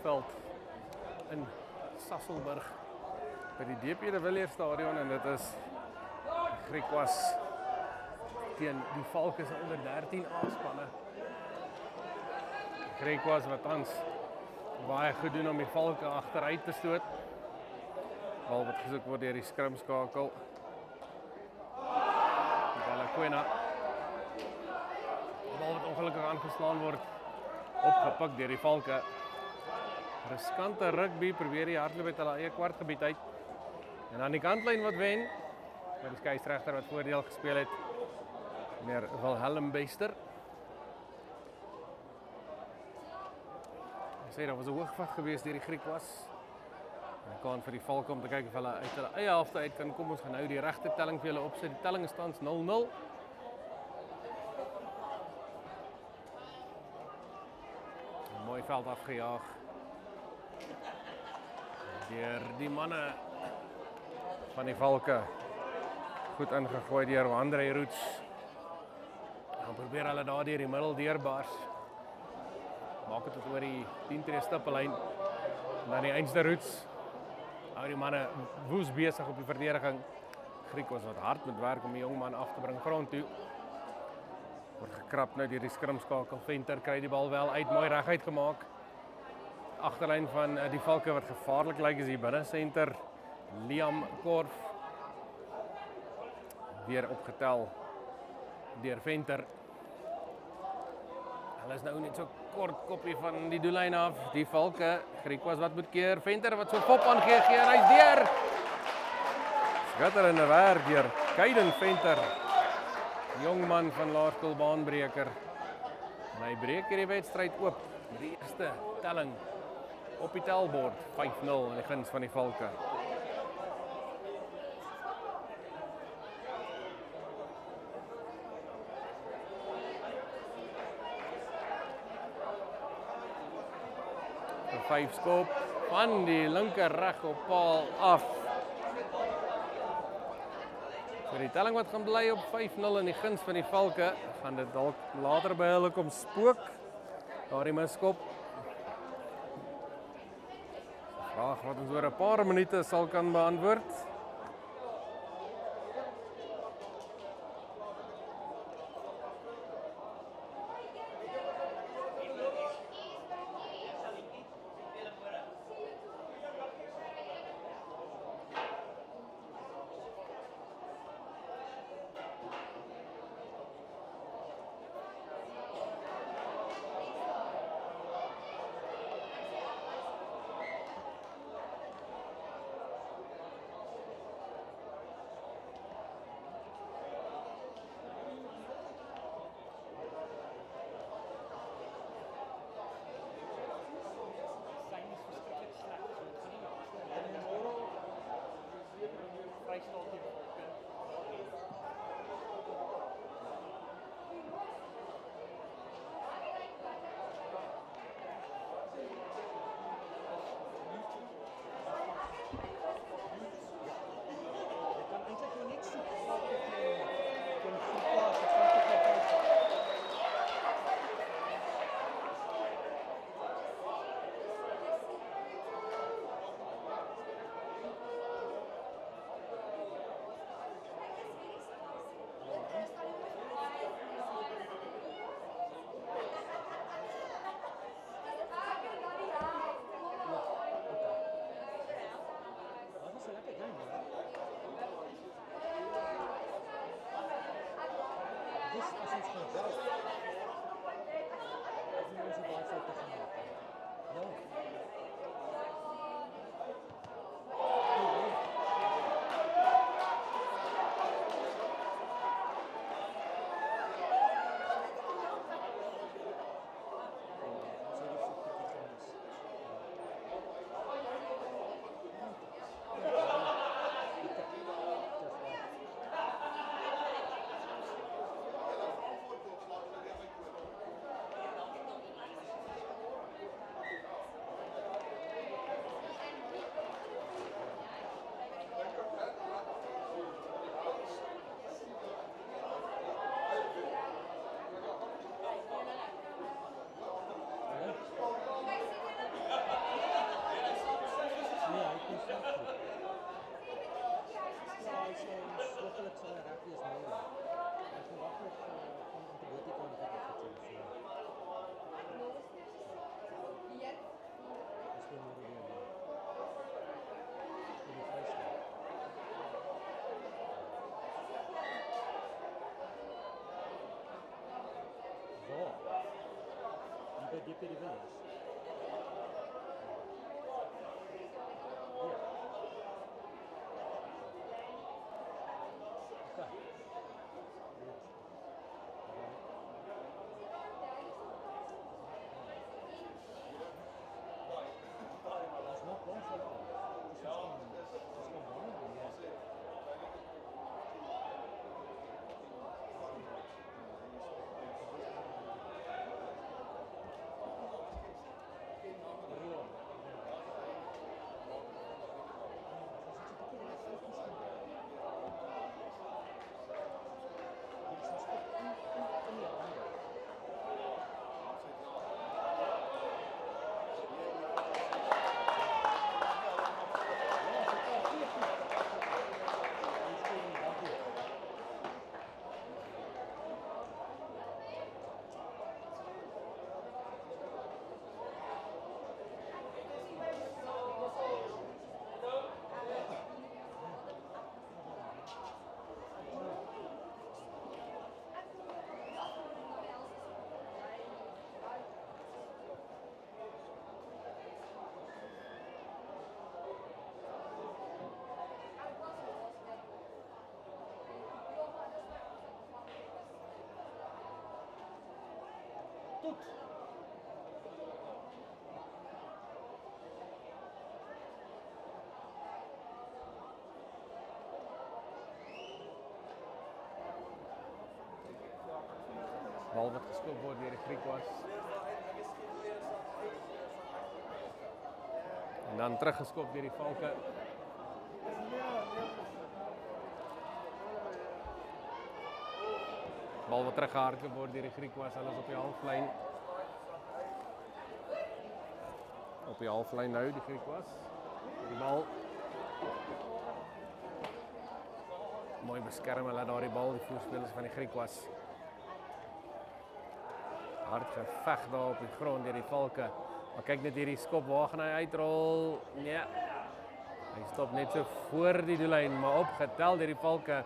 veld in Sasolburg by die DP de Villiers stadion en dit is Griquas teen die Valke se onder 13 A-spanne. Griquas wat tans baie goed doen om die Valke agteruit te stoot. Bal wat gesoek word deur die skrimskakel. Balakwena. Bal wat ongelukkig aangeslaan word, opgepik deur die Valke. Riskante rugby, probeer die hardloop uit hulle eie kwartgebied uit. En aan die kantlyn wat wen, met die skeieregter wat voordeel gespeel het, meneer Wilhelm Bester. Hy sê, daar was 'n hoogvag geweest deur die Griquas. En kan vir die Valke om te kyk of hulle uit hulle eie helfte uit kan kom. Ons gaan nou die regte telling vir julle opsit. Die telling is tans 0-0. Mooi veld afgejaag deur die manne van die Valke. Goed ingegooi deur André Roots. Dan probeer hulle daar deur die middel deurbars. Maak dit oor die 10 tree stippellyn. En dan die einste Roots. Hou die manne woes besig op die verdediging. Griquas wat hard moet werk om die jong man af te bring grond toe. Word gekrap nou deur die skrimskakel. Venter kry die bal wel uit, mooi reguit gemaak. Agterlyn van die Valke wat gevaarlik lyk is hier binne senter. Liam Korf. Weer opgetel deur Venter. Hulle is nou net so kort koppie van die doellyn af. Die Valke, Griquas wat moet keer. Venter wat so pop aangee en hy's deur. Skitterende werk deur Kaiden Venter. Jong man van Laerskool baanbreker. En hy breek hierdie wedstryd oop met die eerste telling op die telbord. 5-0 in die guns van die Valke. Vyf skop van die linker reg op paal af. So die telling wat gaan bly op 5-0 in die guns van die Valke, gaan dit dalk later by hulle kom spook. Daardie miskop. Vraag wat ons oor 'n paar minute sal kan beantwoord. DP de Villiers. Bal wat geskop word deur die Griekwas. En dan teruggeskop deur die Valke. Bal wat teruggehardloop word deur die Griekwas, hulle is op die halflyn. Op die halflyn nou die Griekwas. Die bal. Mooi beskerm hulle daar die bal, die voorspelers van die Griekwas. Hard geveg daar op die grond deur die Valke. Maar kyk net hierdie skop, waar gaan hy uitrol? Nee. Hy stop net so voor die doellyn, maar opgetel deur die Valke.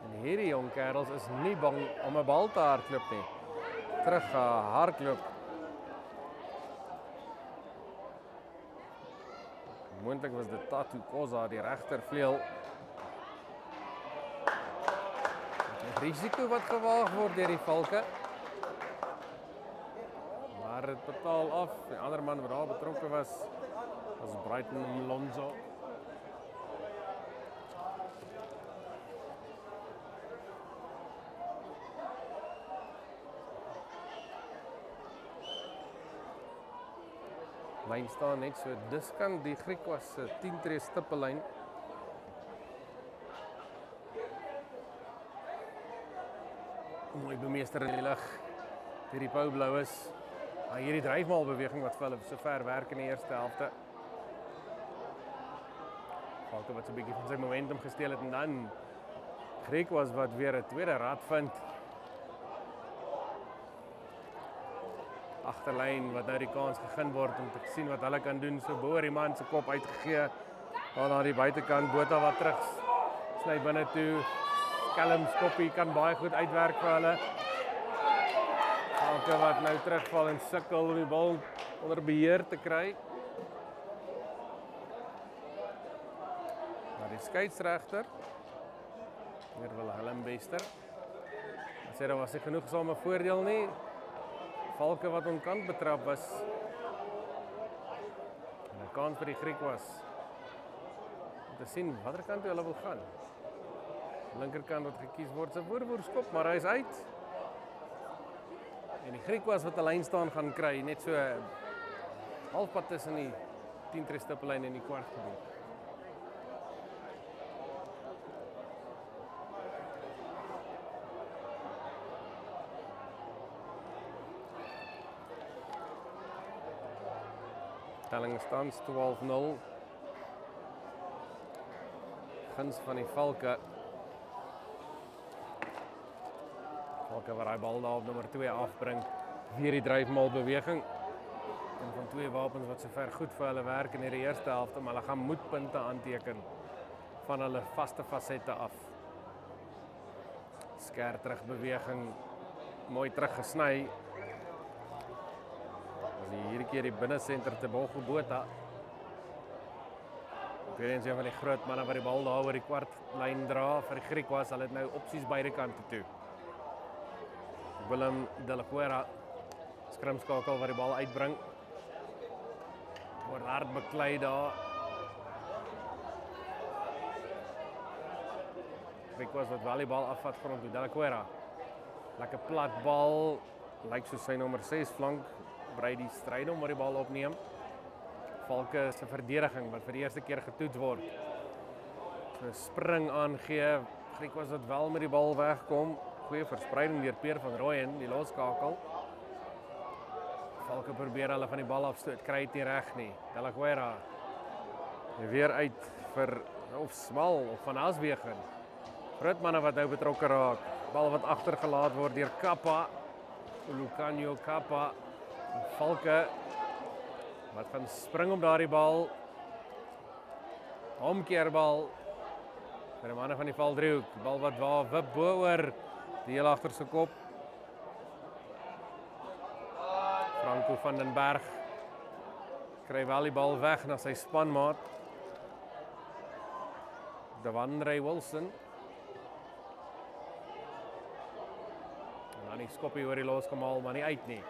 En hierdie jong kerels is nie bang om 'n bal te hardloop nie. Terug hardloop. Moontlik was dit Tatu Koza die regtervleuel. Risiko wat gewaag word deur die Valke. Maar dit betaal af. Die ander man wat daar betrokke was Brighton Lonzo. Lyn staan net so. Dis kan die Griekwas se 10 tree stippellyn. Mooi bemeester in die lug. Hierdie Pau Blou is. Hierdie dryfmaalbeweging wat vir hulle so ver werk in die eerste helfte. Valke wat so 'n bietjie van sy momentum gesteel het en dan Griekwas wat weer 'n tweede rad vind. Agterlyn wat nou die kans gegee word om te sien wat hulle kan doen. So bo oor die man se kop uitgegee. Daar na die buitekant Botha wat terug sny binne toe. Callum Skoppie kan baie goed uitwerk vir hulle. Valke wat nou terugval en sukkel om die bal onder beheer te kry. Maar die skeieregter weer wil Willem Bester. Hy sê daar was nie genoegsame voordeel nie. Valke wat onkant betrap was. En 'n kans vir die Griekwas. Om te sien watter kant toe hulle wil gaan. Linkerkant wat gekies word, se voorskop, maar hy is uit. En die Griekwas wat 'n lyn staan gaan kry, net so halfpad tussen die 10 tree stippellyn en die kwartgebied. Telling stands 12-0. Guns van die Valke. Valke wat hy bal daar op nommer 2 afbring. Weer die dryfmaalbeweging. En van twee wapens wat sover goed vir hulle werk in die eerste helfte, maar hulle gaan moedpunte aanteken van hulle vaste fasette af. Skerp terugbeweging, mooi teruggesny. hierdie keer die binnensenter te Bogobota. Weer eens een van die groot manne wat die bal daar oor die kwartlyn dra vir die Griquas. Hulle het nou opsies beide kante toe. Willem De La Cuera, skrimskakel wat die bal uitbring. Word hard beklei daar. Griquas wat wel die bal afvat grond toe. De La Cuera. Lekker plat bal. Lyk soos sy nommer 6 flank. Brei die stryd om waar die bal opneem. Valke se verdediging wat vir die eerste keer getoets word. So spring aangee. Griquas wat wel met die bal wegkom. Goeie verspreiding deur Peer van Rooyen, die loskakel. Valke probeer hulle van die bal afstoot, kry dit nie reg nie. De La Cuera weer uit vir of Smal of Van Aswegen. Groot manne wat nou betrokke raak. Bal wat agtergelaat word deur Kappa. Lucanio Kappa. Valke wat gaan spring om daardie bal. Omkeerbal vir die manne van die Valdriehoek. Bal wat waar wip bo oor die heel agterste kop. Franco van den Berg kry wel die bal weg na sy spanmaat. Devandre Wilson. En dan die skoppie oor die losgemaal, maar nie uit nie.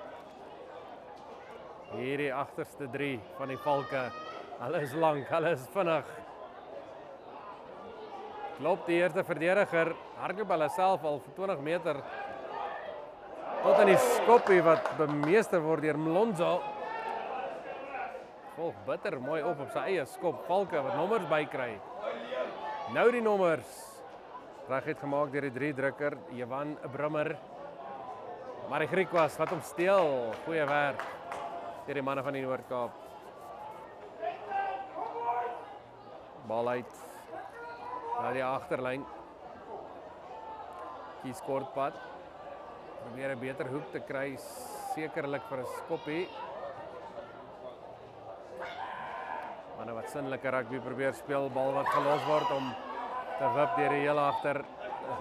Hierdie agterste 3 van die Valke. Hulle is lank, hulle is vinnig. Klop die eerste verdediger, hardloop hulle self al vir 20 meter. Tot in die skoppie wat bemeester word deur Mlonzo. Volg bitter mooi op sy eie skop. Valke wat nommers bykry. Nou die nommers. Reguit gemaak deur die 3-drukker, Johan Brummer. Maar die Griquas wat hom steel. Goeie werk deur die manne van die Noord-Kaap. Bal uit na die agterlyn. Kies kortpad. Probeer 'n beter hoek te kry, sekerlik vir 'n skoppie. Manne wat sinnelike rugby probeer speel, bal wat gelos word om te wip deur die heel agter,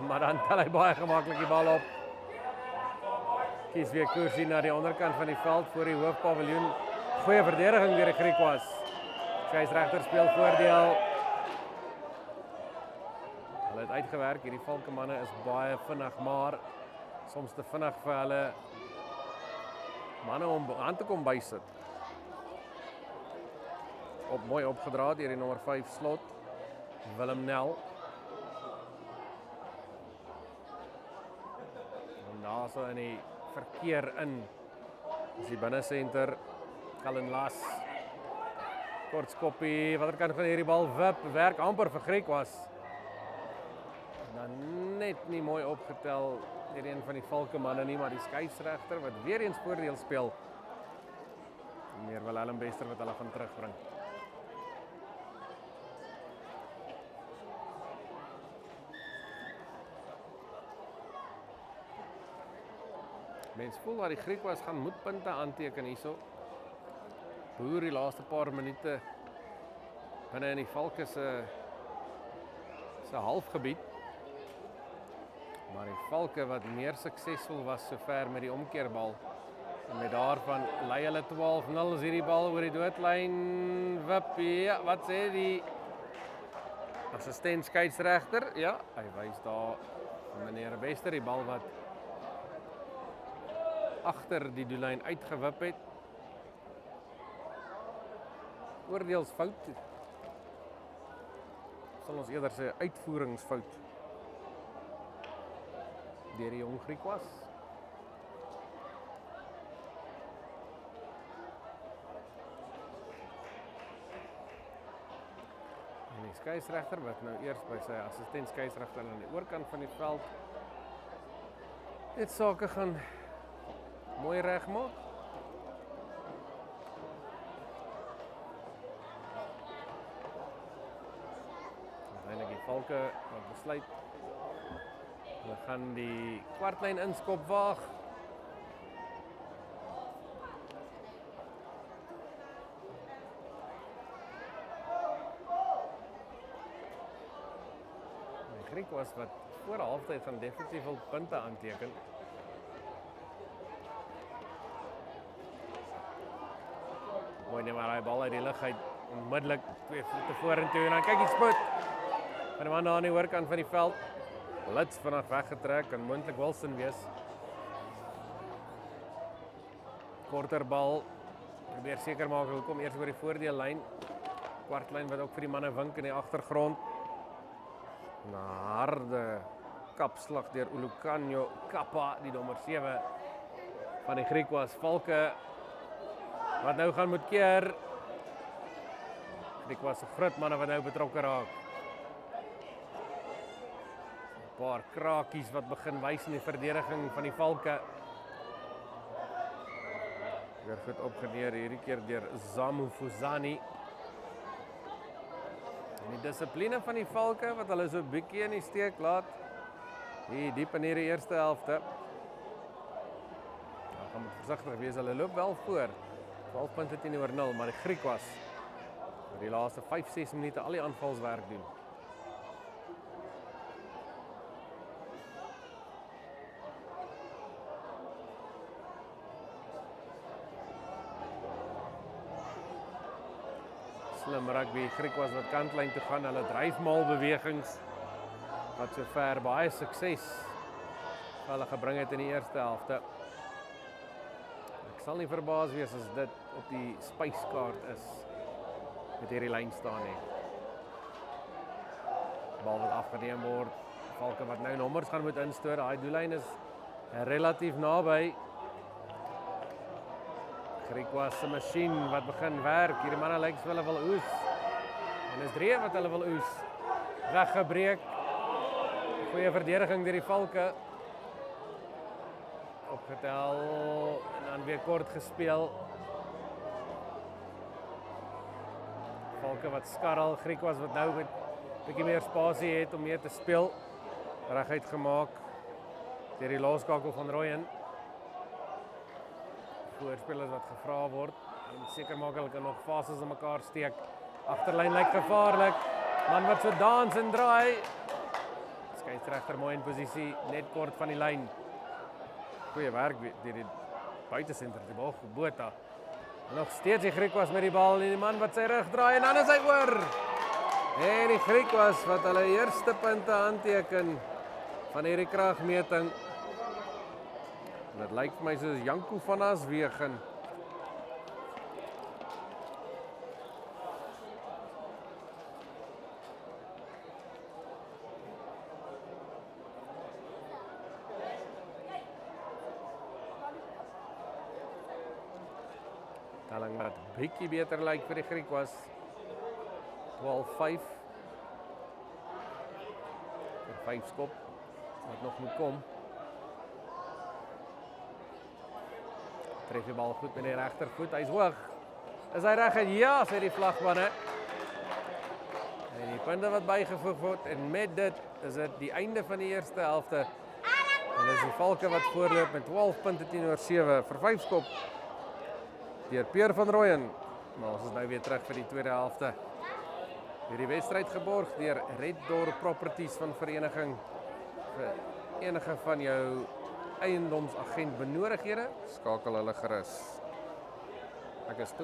maar dan tel hy baie gemaklik die bal op. Kies weer koersie na die onderkant van die veld voor die hoofpaviljoen. Goeie verdediging deur die Griquas. Skeieregter speel voordeel. Hulle het uitgewerk, hierdie Valke manne is baie vinnig, maar soms te vinnig vir hulle manne om aan te kom bysit. Mooi opgedra deur die nommer 5 slot, Willem Nel. En daar so in die verkeer in is die binnensenter, Colin Las. Kort skoppie, watter kant van hierdie bal wip, werk amper vir Griquas. Dan net nie mooi opgetel deur een van die Valke manne nie, maar die skeieregter wat weer eens voordeel speel. Meer Willem Bester wat hulle gaan terugbring. Mens voel dat die Griquas gaan moedpunte aanteken hierso. Boer die laaste paar minute binne in die Valke se halfgebied. Maar die Valke wat meer suksesvol was sover met die omkeerbal. En met daarvan lei hulle 12-0 is hierdie bal oor die doodlyn. Wip, ja, wat sê die assistent skeieregter? Ja, hy wys daar meneer Bester die bal wat agter die doellyn uitgewip het. Oordeelsfout. Sal ons eerder sê uitvoeringsfout deur die jong Griquas. En die skeieregter wat nou eers by sy assistent skeieregter aan die oorkant van die veld net sake gaan mooi regmaak. Uiteindelik die Valke wat besluit hulle gaan die kwartlyn inskop waag. Die Griquas wat voor halftyd van definitief wil punte aanteken. Gooi net maar daai bal uit die lug uit, onmiddellik 2 voete vorentoe en dan kyk die spoed van die man daar aan die oorkant van die veld. Blits vinnig weggetrek, kan moontlik Wilson wees. Korter bal, probeer seker maak, hulle kom eers oor die voordeellyn. Kwartlyn wat ook vir die manne wink in die agtergrond. 'n Harde kapslag deur Ulukanyo Kappa, die nommer 7 van die Griquas Valke, wat nou gaan moet keer. Griquas se groot manne wat nou betrokke raak. 'n Paar krakies wat begin wys in die verdediging van die Valke. Weer goed opgeneer hierdie keer deur Zamu Fuzani. En die dissipline van die Valke wat hulle so 'n bietjie in die steek laat. Hier diep in hierdie eerste helfte. Nou gaan moet versigtig wees, hulle loop wel voor. 12 punte teenoor 0, maar die Griquas vir die laaste 5-6 minute al die aanvalswerk doen. Slim rugby, Griquas wat kantlyn toe gaan, hulle dryfmaal bewegings wat sover baie sukses hulle gebring het in die eerste helfte. Ek sal nie verbaas wees as dit op die spyskaart is met hierdie lyn staan nie. Bal wat afgeneem word, Valke wat nou nommers gaan moet instoor, daai doellyn is relatief naby. Griquas se masjien wat begin werk, hierdie manne lyk so hulle wil oes. En is 3 wat hulle wil oes. Weggebreek. Goeie verdediging deur die Valke. Opgetel en dan weer kort gespeel. Valke wat skarrel, Griquas wat nou met 'n bietjie meer spasie het om meer te speel. Reguit gemaak deur die laaskakel van Rooyen. Voorspelers wat gevra word. Hulle moet seker maak hulle kan nog fases in mekaar steek. Agterlyn lyk gevaarlik. Man wat so dans en draai. Skeieregter mooi in posisie, net kort van die lyn. Goeie werk deur die buitesenter, die bal Botha. Nog steeds die Griquas met die bal en die man wat sy rug draai en dan is hy oor. En die Griquas wat hulle eerste punte aanteken van hierdie kragmeting. En dit lyk vir my soos Janko van Aswegen. Telling wat bietjie beter lyk vir die Griquas. 12-5. Vir 5 skop wat nog moet kom. Tref die bal goed met die regtervoet, hy's hoog. Is hy reg? Ja, sê die vlagmanne. En die punte wat bygevoeg word en met dit is dit die einde van die eerste helfte. En dis die Valke wat voorloop met 12 punte teenoor 7 vir 5 skop. Deur Pierre van Rooyen. Maar ons is nou weer terug vir die tweede helfte. Hierdie wedstryd geborg deur Red Door Properties van Vereniging. Vir enige van jou eiendomsagent benodighede, skakel hulle gerus. Ek is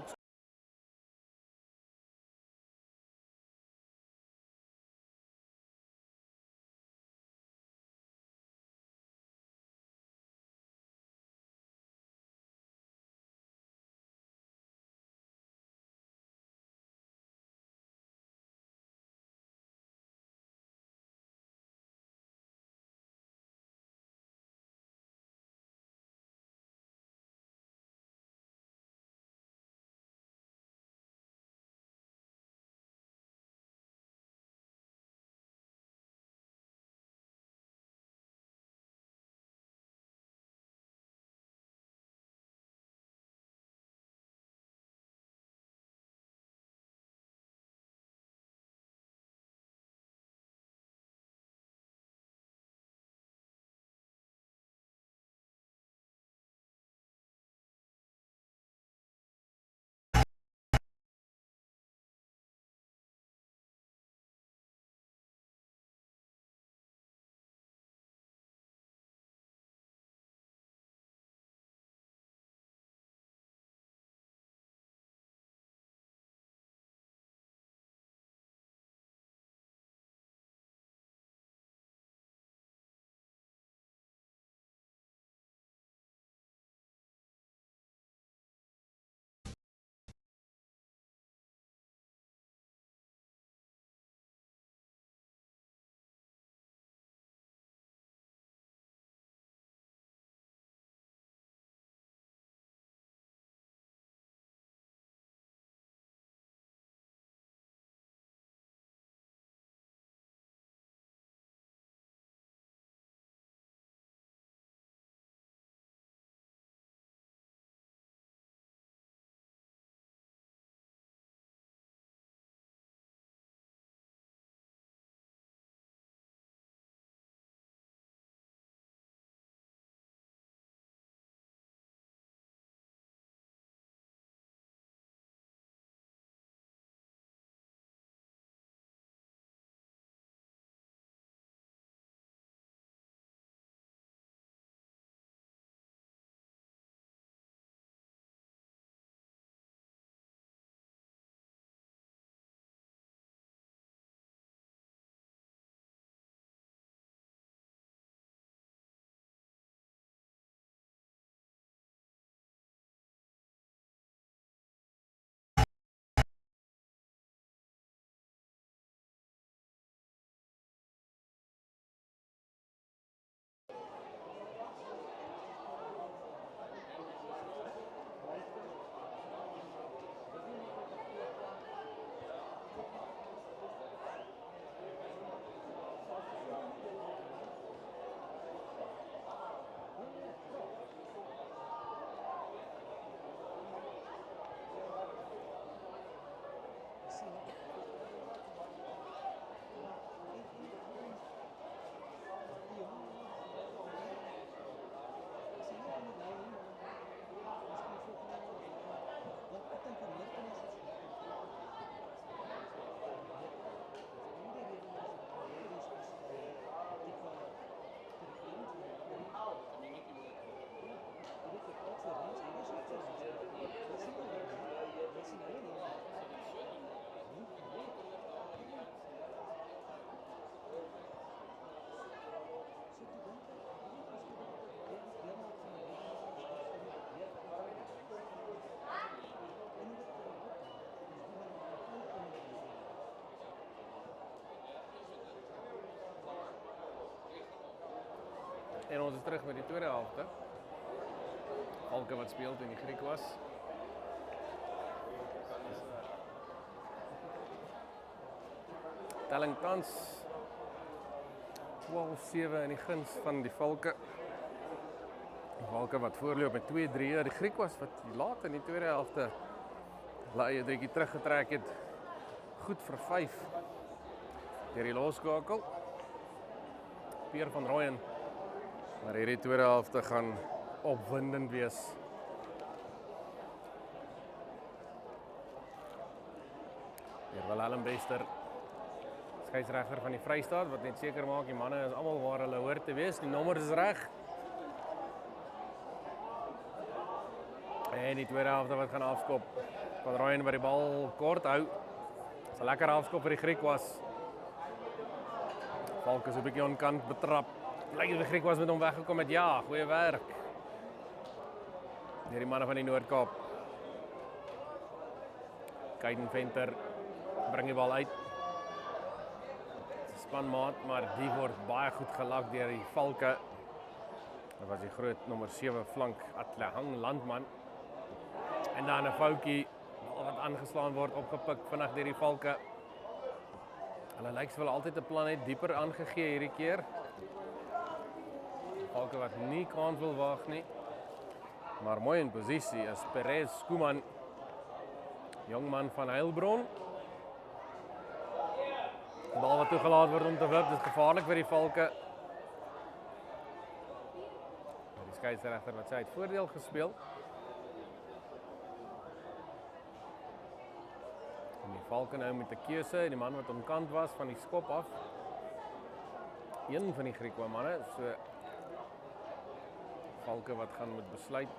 En ons is terug met die tweede helfte. Valke wat speel toe die Griek was. Telling tans 12-7 in die guns van die Valke. Die Valke wat voorloop met 2-3. Die Griek was wat laat in die tweede helfte eie driekie teruggetrek het. Goed vir 5. Deur die losskakel. Pierre van Rooyen. Maar hierdie tweede helfte gaan opwindend wees. Hier Willem Bester, skeieregter van die Vrystaat, wat net seker maak die manne is almal waar hulle hoort te wees. Die nommer is reg. En die tweede helfte wat gaan afskop. Van Rooyen by die bal kort hou. Dis 'n lekker afskop vir die Griek was. Valke is 'n bietjie onkant betrap. Lyk die Griek was met hom weggekom met ja, goeie werk. Deur die manne van die Noord-Kaap. Kaiden Venter bring die bal uit. Spanmaat, maar die word baie goed gelak deur die Valke. Dit was die groot nommer 7 flank Atlehang Landman. En dan 'n foutjie wat aangeslaan word, opgepik vinnig deur die Valke. Hulle lyk wel altyd 'n plan net dieper aangegee hierdie keer. Valke wat nie kans wil waag nie. Maar mooi in posisie is Perez Skuman, jongman van Heilbron. Die bal wat toegelaat word om te wip, dis gevaarlik vir die Valke. Die skeieregter wat sê hy het voordeel gespeel. En die Valke nou met 'n keuse, die man wat omkant was van die skop af. Een van die Griekse manne, so Valke wat gaan met besluit.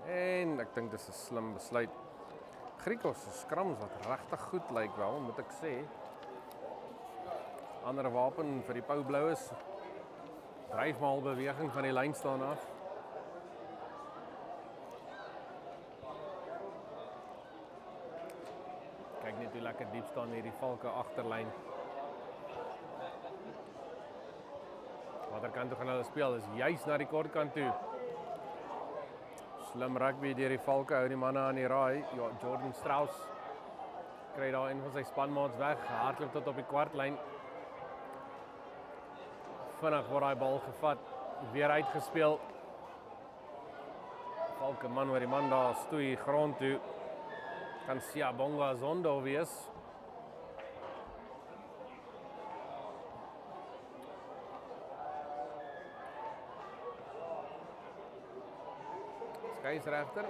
En ek dink dis 'n slim besluit. Griekos se skrams wat regtig goed lyk wel, moet ek sê. Ander wapen vir die Pau Bloues. Dryfmaal beweging van die lyn staan af. Kyk net hoe lekker diep staan hierdie Valke agterlyn. Waterkant toe gaan hulle speel, is juis na die kortkant toe. Slim rugby deur die Valke, hou die manne aan die raai. Ja, Jordan Strauss kry daar een van sy spanmaats weg, hardloop tot op die kwartlyn. Vinnig word daai bal gevat, weer uitgespeel. Valke man waar die man daar stoei grond toe. Kan Siyabonga Zondo wees. Skeieregter,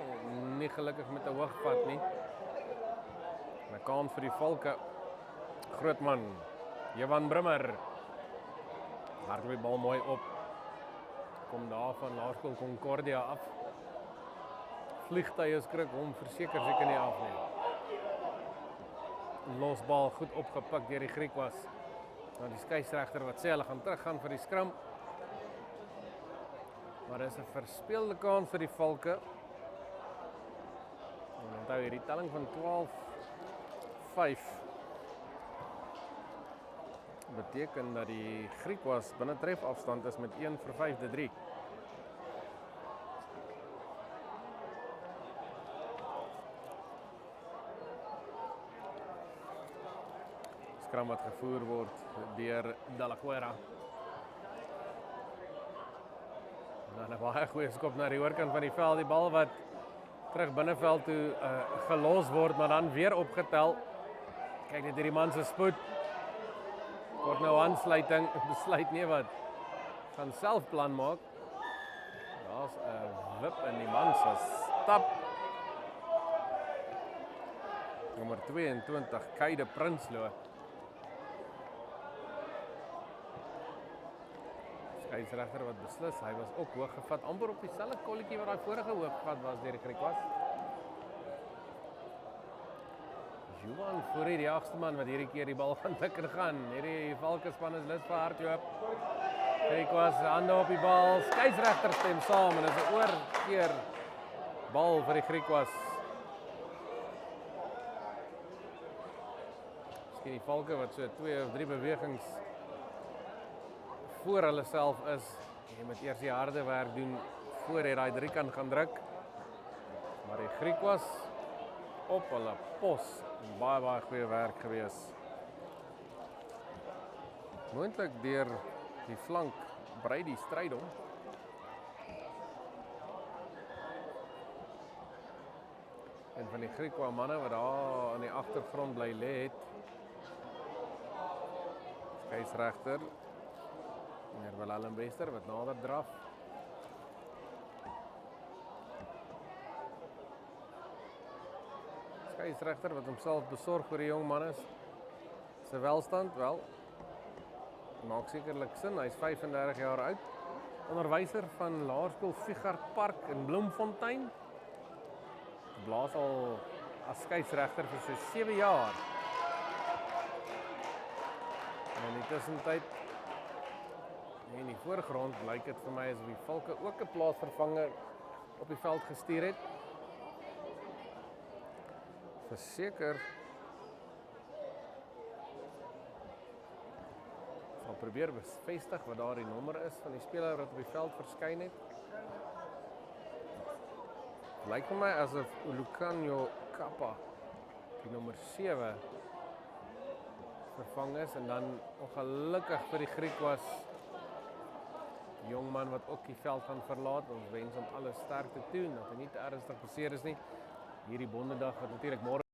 nie gelukkig met 'n hoogvat nie. 'n Kans vir die Valke. Grootman, Johan Brimmer. Hardloop die bal mooi op. Kom daar van Laerskool Concordia af. Vliegtuie skrik hom verseker seker nie af nie. Losbal goed opgepik deur die Griek was. Nou die skeieregter wat sê hulle gaan teruggaan vir die skram. Maar dis 'n verspeelde kans vir die Valke. En onthou hierdie telling van 12-5 beteken dat die Griek was binne trefafstand is met 1 vir 5-3. Skram wat gevoer word deur Delaquera. Dan 'n baie goeie skop na die oorkant van die veld, die bal wat terug binneveld toe gelos word, maar dan weer opgetel. Kyk net hierdie man se spoed. Word nou aansluiting, besluit nie wat gaan self plan maak. Daar's 'n wip in die man se stap. Nommer 22, Keide Prinsloo. Skeieregter wat beslis, hy was ook hoog gevat, amper op dieselfde kolletjie wat daai vorige hoog gevat was deur die Griek was. Johan Fourie, die agste man wat hierdie keer die bal gaan tikker gaan. Hierdie Valke span is lus vir hardloop. Griek was hande op die bal, skeieregter stem saam en dit is 'n oorkeer bal vir die Griek was. Miskien die Valke wat so 2 of 3 bewegings voor hulle self is. Jy moet eers die harde werk doen voor jy daai driekant gaan druk. Maar die Griekwas op hulle pos, baie goeie werk gewees. Moontlik deur die flank brei die stryd om. En van die Griekwa manne wat daar in die agtergrond bly lê het. Skeieregter meneer Willem Bester wat nader draf. Skeieregter wat homself besorg oor die jong manne se welstand, wel. Maak sekerlik sin, hy's 35 jaar oud. Onderwyser van Laerskool Figart Park in Bloemfontein. Blaas al as skeieregter vir so 7 jaar. En in die tussentyd, in die voorgrond, lyk dit vir my asof die Valke ook 'n plaasvervanger op die veld gestuur het. Verseker sal probeer bevestig wat daar die nommer is van die speler wat op die veld verskyn het. Lyk vir my asof Ulukanyo Kappa die nommer 7 vervang is en dan ongelukkig vir die Griekwas jong man wat ook die veld gaan verlaat. Ons wens hom alle sterkte toe, dat hy nie te ernstig beseer is nie. Hierdie bondedag wat natuurlik môre